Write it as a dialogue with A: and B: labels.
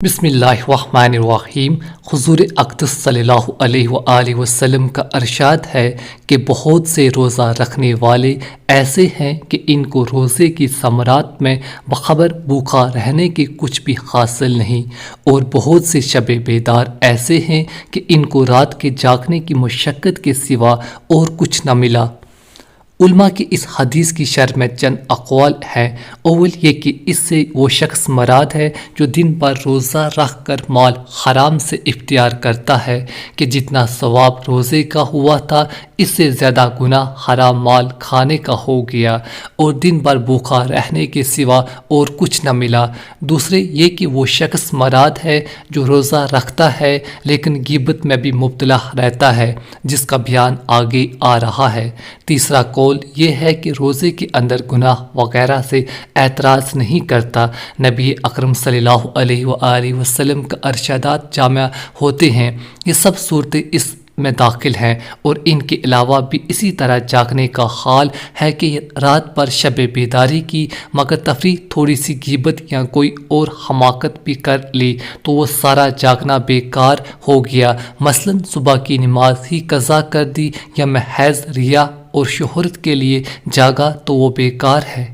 A: بسم اللہ الرحمن الرحیم۔ حضور اقدس صلی اللہ علیہ وآلہ وسلم کا ارشاد ہے کہ بہت سے روزہ رکھنے والے ایسے ہیں کہ ان کو روزے کی ثمرات میں بخبر بھوکا رہنے کے کچھ بھی حاصل نہیں، اور بہت سے شب بیدار ایسے ہیں کہ ان کو رات کے جاگنے کی مشقت کے سوا اور کچھ نہ ملا۔ علماء کی اس حدیث کی شرح میں چند اقوال ہیں۔ اول یہ کہ اس سے وہ شخص مراد ہے جو دن بھر روزہ رکھ کر مال حرام سے اختیار کرتا ہے کہ جتنا ثواب روزے کا ہوا تھا اس سے زیادہ گناہ حرام مال کھانے کا ہو گیا، اور دن بھر بھوکا رہنے کے سوا اور کچھ نہ ملا۔ دوسرے یہ کہ وہ شخص مراد ہے جو روزہ رکھتا ہے لیکن غیبت میں بھی مبتلا رہتا ہے، جس کا بیان آگے آ رہا ہے۔ تیسرا قول یہ ہے کہ روزے کے اندر گناہ وغیرہ سے اعتراض نہیں کرتا۔ نبی اکرم صلی اللہ علیہ وآلہ وسلم کا ارشادات جامع ہوتے ہیں۔ یہ سب صورتیں اس میں داخل ہیں، اور ان کے علاوہ بھی اسی طرح جاگنے کا حال ہے کہ رات پر شب بیداری کی مگر تفریح تھوڑی سی غیبت یا کوئی اور حماقت بھی کر لی تو وہ سارا جاگنا بیکار ہو گیا۔ مثلاً صبح کی نماز ہی قضا کر دی یا محض ریا اور شہرت کے لیے جاگا تو وہ بیکار ہے۔